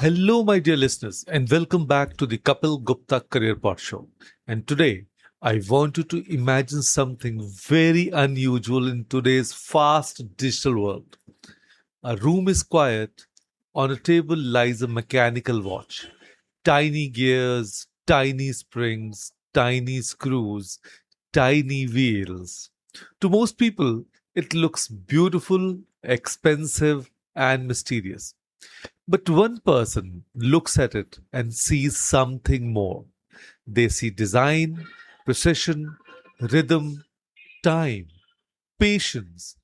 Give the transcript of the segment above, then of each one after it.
Hello, my dear listeners, and welcome back to the Kapeel Gupta Career PodShow. And today, I want you to imagine something very unusual in today's fast digital world. A room is quiet. On a table lies a mechanical watch. Tiny gears, tiny springs, tiny screws, tiny wheels. To most people, it looks beautiful, expensive, and mysterious. But one person looks at it and sees something more. They see design, precision, rhythm, time, patience,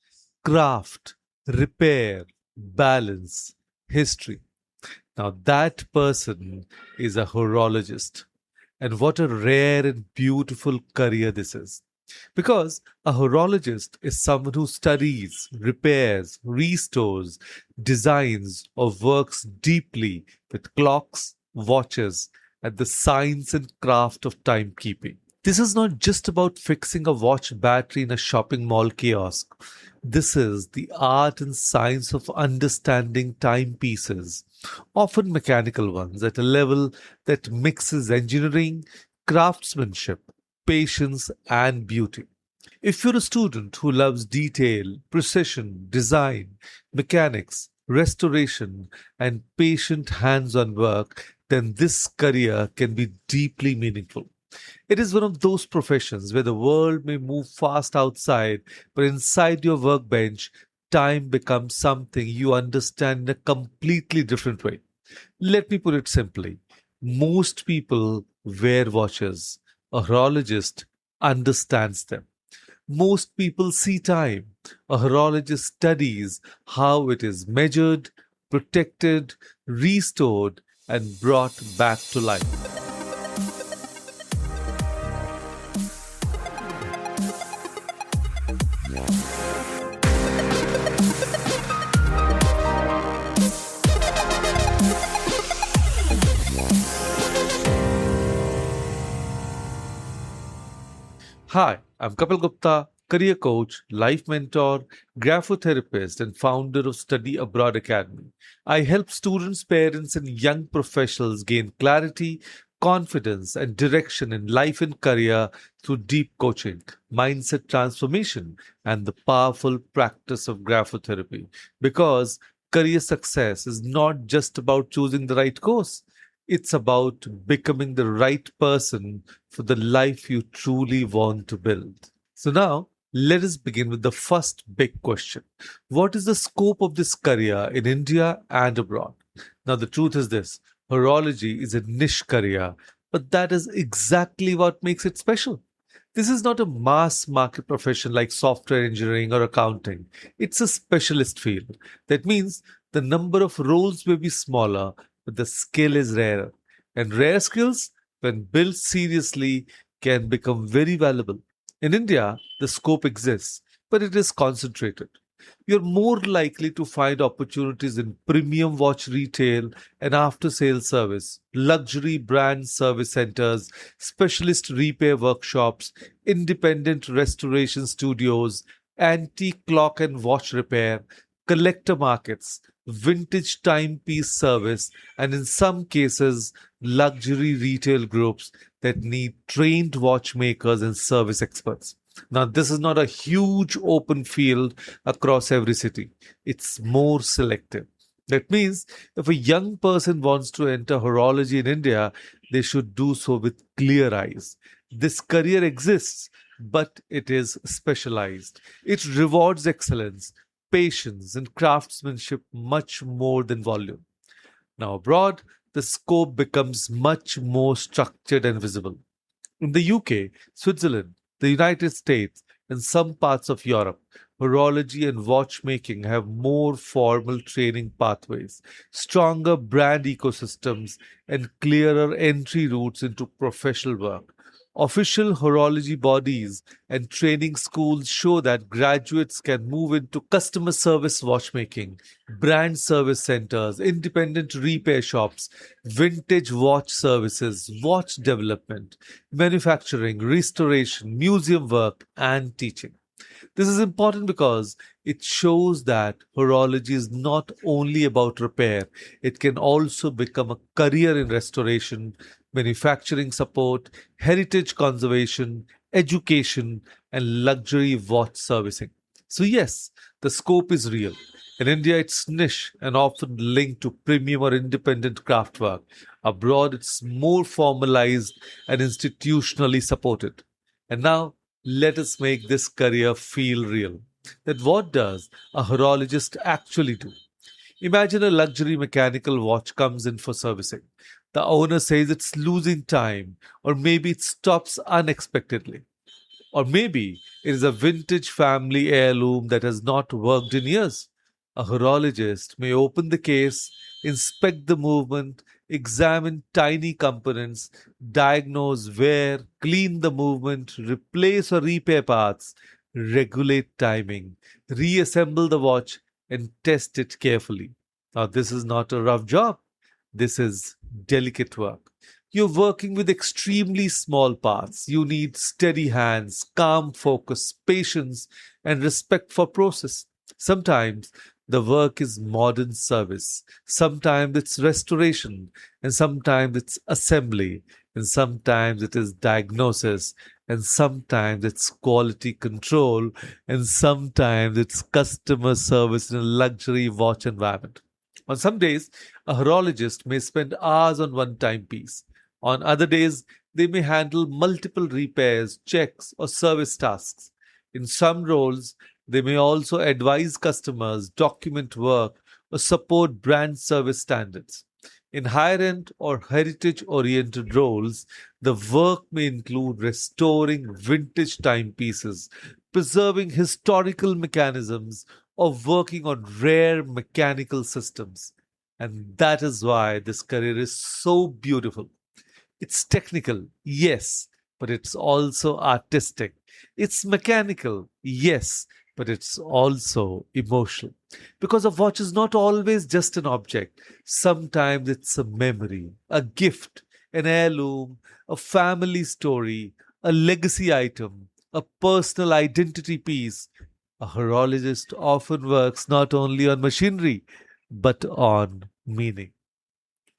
craft, repair, balance, history. Now, that person is a horologist. And what a rare and beautiful career this is. Because a horologist is someone who studies, repairs, restores, designs, or works deeply with clocks, watches, and the science and craft of timekeeping. This is not just about fixing a watch battery in a shopping mall kiosk. This is the art and science of understanding timepieces, often mechanical ones, at a level that mixes engineering, craftsmanship, patience, and beauty. If you're a student who loves detail, precision, design, mechanics, restoration, and patient hands on work, then this career can be deeply meaningful. It is one of those professions where the world may move fast outside, but inside your workbench, time becomes something you understand in a completely different way. Let me put it simply. Most people wear watches. A horologist understands them. Most people see time. A horologist studies how it is measured, protected, restored, and brought back to life. Hi, I'm Kapeel Gupta, career coach, life mentor, graphotherapist, and founder of Study Abroad Academy. I help students, parents, and young professionals gain clarity, confidence, and direction in life and career through deep coaching, mindset transformation, and the powerful practice of graphotherapy. Because career success is not just about choosing the right course. It's about becoming the right person for the life you truly want to build. So, now let us begin with the first big question. What is the scope of this career in India and abroad? Now, the truth is this: horology is a niche career, but that is exactly what makes it special. This is not a mass market profession like software engineering or accounting. It's a specialist field. That means the number of roles may be smaller, but the skill is rarer. And rare skills, when built seriously, can become very valuable. In India, the scope exists, but it is concentrated. You're more likely to find opportunities in premium watch retail and after sales service, luxury brand service centers, specialist repair workshops, independent restoration studios, antique clock and watch repair, collector markets, vintage timepiece service, and in some cases, luxury retail groups that need trained watchmakers and service experts. Now, this is not a huge open field across every city. It's more selective. That means if a young person wants to enter horology in India, they should do so with clear eyes. This career exists, but it is specialized. It rewards excellence, patience, and craftsmanship much more than volume. Now, abroad, the scope becomes much more structured and visible. In the UK, Switzerland, the United States, and some parts of Europe, horology and watchmaking have more formal training pathways, stronger brand ecosystems, and clearer entry routes into professional work. Official horology bodies and training schools show that graduates can move into customer service watchmaking, brand service centers, independent repair shops, vintage watch services, watch development, manufacturing, restoration, museum work, and teaching. This is important because it shows that horology is not only about repair, it can also become a career in restoration, manufacturing support, heritage conservation, education, and luxury watch servicing. So, yes, the scope is real. In India, it's niche and often linked to premium or independent craftwork. Abroad, it's more formalized and institutionally supported. And now, let us make this career feel real. That what does a horologist actually do? Imagine a luxury mechanical watch comes in for servicing. The owner says it's losing time, or maybe it stops unexpectedly. Or maybe it is a vintage family heirloom that has not worked in years. A horologist may open the case, inspect the movement, examine tiny components, diagnose wear, clean the movement, replace or repair parts, regulate timing, reassemble the watch, and test it carefully. Now, this is not a rough job. This is delicate work. You're working with extremely small parts. You need steady hands, calm focus, patience, and respect for process. Sometimes the work is modern service, sometimes it's restoration, and sometimes it's assembly, and sometimes it is diagnosis, and sometimes it's quality control, and sometimes it's customer service in a luxury watch environment. On some days, a horologist may spend hours on one timepiece. On other days, they may handle multiple repairs, checks, or service tasks. In some roles, they may also advise customers, document work, or support brand service standards. In higher end or heritage oriented roles, the work may include restoring vintage timepieces, preserving historical mechanisms, or working on rare mechanical systems. And that is why this career is so beautiful. It's technical, yes, but it's also artistic. It's mechanical, yes, but it's also emotional. Because a watch is not always just an object. Sometimes it's a memory, a gift, an heirloom, a family story, a legacy item, a personal identity piece. A horologist often works not only on machinery, but on meaning.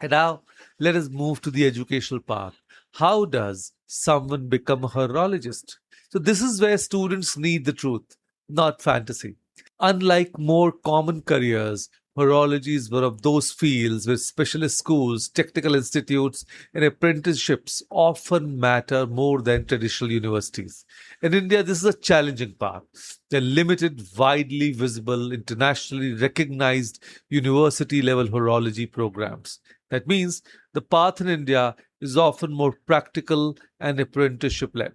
And now let us move to the educational part. How does someone become a horologist? So, this is where students need the truth, not fantasy. Unlike more common careers, horology is one of those fields where specialist schools, technical institutes, and apprenticeships often matter more than traditional universities. In India, this is a challenging part. There are limited, widely visible, internationally recognized university level horology programs. That means the path in India is often more practical and apprenticeship led.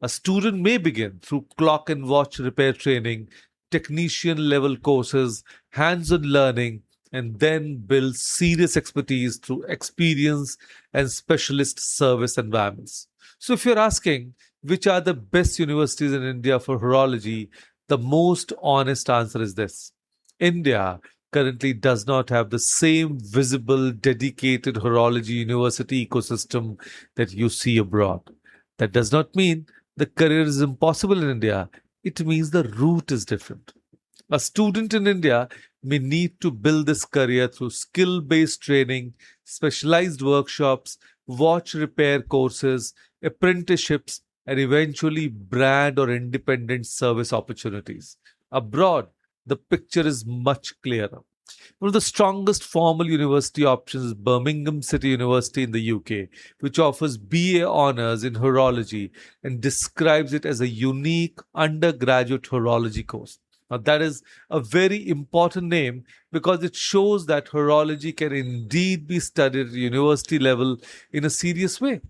A student may begin through clock and watch repair training, technician level courses, hands on learning, and then build serious expertise through experience and specialist service environments. So, if you're asking which are the best universities in India for horology, the most honest answer is this: India currently does not have the same visible, dedicated horology university ecosystem that you see abroad. That does not mean the career is impossible in India. It means the route is different. A student in India may need to build this career through skill based training, specialized workshops, watch repair courses, apprenticeships, and eventually brand or independent service opportunities. Abroad, the picture is much clearer. One of the strongest formal university options is Birmingham City University in the UK, which offers BA honours in horology and describes it as a unique undergraduate horology course. Now, that is a very important name because it shows that horology can indeed be studied at university level in a serious way.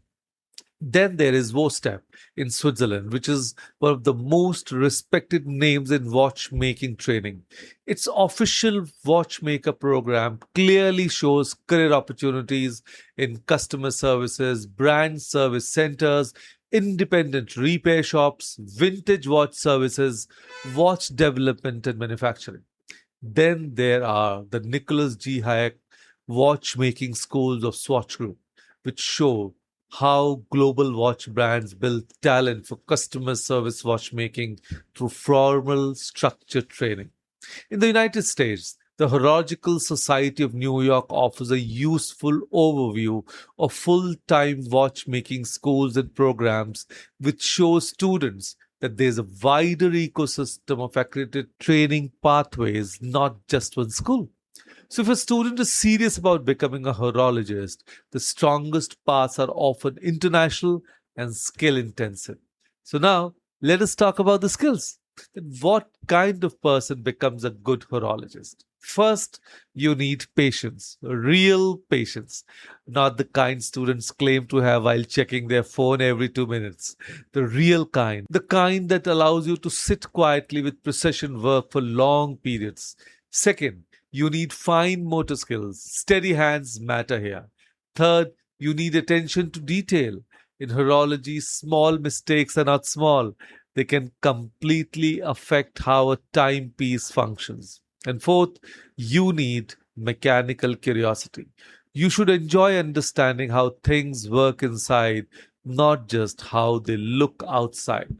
Then there is Vostep in Switzerland, which is one of the most respected names in watchmaking training. Its official watchmaker program clearly shows career opportunities in customer services, brand service centers, independent repair shops, vintage watch services, watch development and manufacturing. Then there are the Nicholas G. Hayek watchmaking schools of Swatch Group, which show how global watch brands build talent for customer service watchmaking through formal, structured training. In the United States, the Horological Society of New York offers a useful overview of full time watchmaking schools and programs, which shows students that there's a wider ecosystem of accredited training pathways, not just one school. So, if a student is serious about becoming a horologist, the strongest paths are often international and skill intensive. So, now let us talk about the skills. Then what kind of person becomes a good horologist? First, you need patience, real patience, not the kind students claim to have while checking their phone every 2 minutes. The real kind, the kind that allows you to sit quietly with precision work for long periods. Second, you need fine motor skills. Steady hands matter here. Third, you need attention to detail. In horology, small mistakes are not small. They can completely affect how a timepiece functions. And fourth, you need mechanical curiosity. You should enjoy understanding how things work inside, not just how they look outside.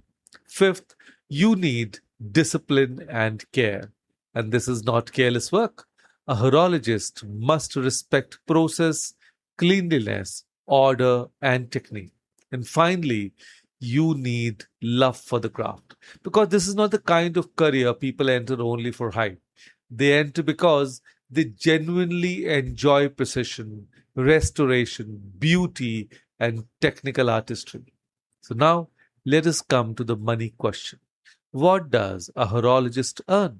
Fifth, you need discipline and care. And this is not careless work. A horologist must respect process, cleanliness, order, and technique. And finally, you need love for the craft. Because this is not the kind of career people enter only for hype. They enter because they genuinely enjoy precision, restoration, beauty, and technical artistry. So now let us come to the money question. What does a horologist earn?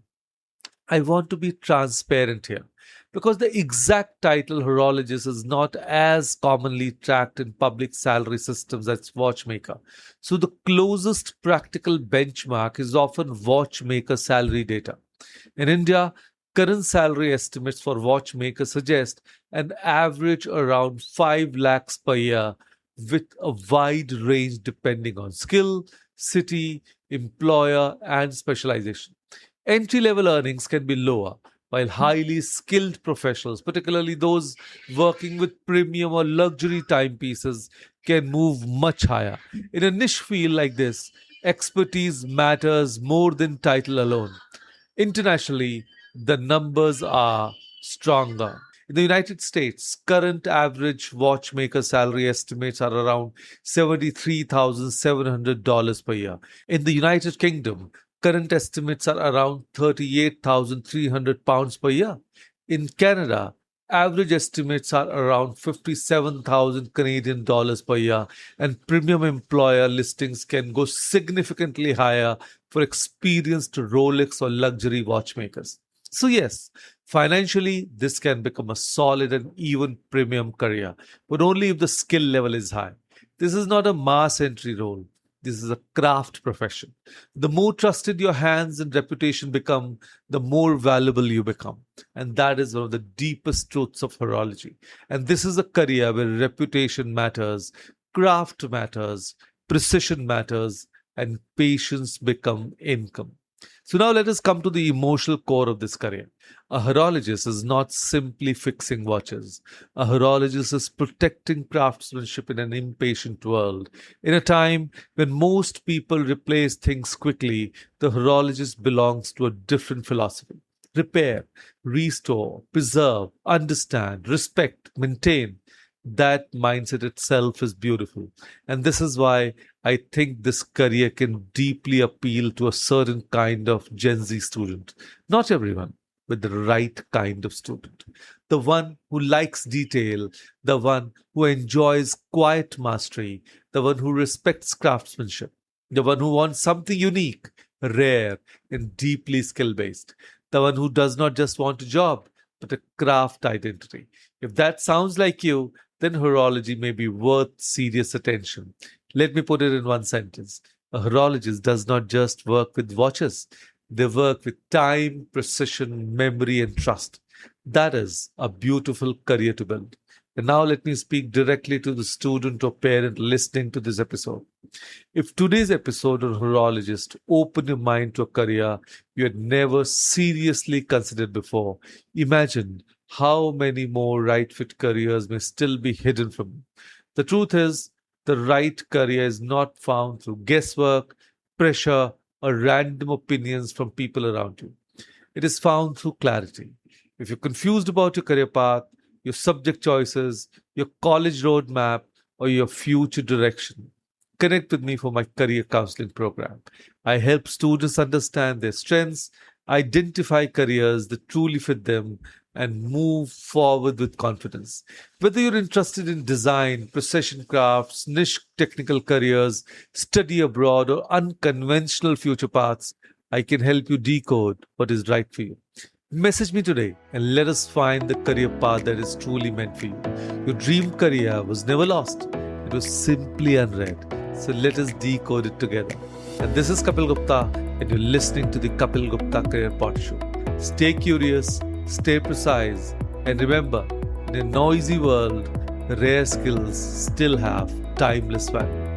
I want to be transparent here because the exact title horologist is not as commonly tracked in public salary systems as watchmaker. So the closest practical benchmark is often watchmaker salary data. In India, current salary estimates for watchmakers suggest an average around 5 lakhs per year with a wide range depending on skill, city, employer, and specialization. Entry level earnings can be lower, while highly skilled professionals, particularly those working with premium or luxury timepieces, can move much higher. In a niche field like this, expertise matters more than title alone. Internationally, the numbers are stronger. In the United States, current average watchmaker salary estimates are around $73,700 per year. In the United Kingdom, current estimates are around £38,300 per year. In Canada, average estimates are around 57,000 Canadian dollars per year, and premium employer listings can go significantly higher for experienced Rolex or luxury watchmakers. So, yes, financially, this can become a solid and even premium career, but only if the skill level is high. This is not a mass entry role. This is a craft profession. The more trusted your hands and reputation become, the more valuable you become. And that is one of the deepest truths of horology. And this is a career where reputation matters, craft matters, precision matters, and patience become income. So now let us come to the emotional core of this career. A horologist is not simply fixing watches. A horologist is protecting craftsmanship in an impatient world. In a time when most people replace things quickly, the horologist belongs to a different philosophy. Repair, restore, preserve, understand, respect, maintain. That mindset itself is beautiful. And this is why I think this career can deeply appeal to a certain kind of Gen Z student. Not everyone, but the right kind of student. The one who likes detail, the one who enjoys quiet mastery, the one who respects craftsmanship, the one who wants something unique, rare, and deeply skill based, the one who does not just want a job, but a craft identity. If that sounds like you, then horology may be worth serious attention. Let me put it in one sentence. A horologist does not just work with watches, they work with time, precision, memory, and trust. That is a beautiful career to build. And now let me speak directly to the student or parent listening to this episode. If today's episode on horologist opened your mind to a career you had never seriously considered before, imagine how many more right fit careers may still be hidden from you. The truth is, the right career is not found through guesswork, pressure, or random opinions from people around you. It is found through clarity. If you're confused about your career path, your subject choices, your college roadmap, or your future direction, connect with me for my career counseling program. I help students understand their strengths, identify careers that truly fit them, and move forward with confidence. Whether you're interested in design, precision crafts, niche technical careers, study abroad, or unconventional future paths, I can help you decode what is right for you. Message me today and let us find the career path that is truly meant for you. Your dream career was never lost, it was simply unread. So let us decode it together. And this is Kapeel Gupta, and you're listening to the Kapeel Gupta Career PodShow. Stay curious, stay precise, and remember, in a noisy world, rare skills still have timeless value.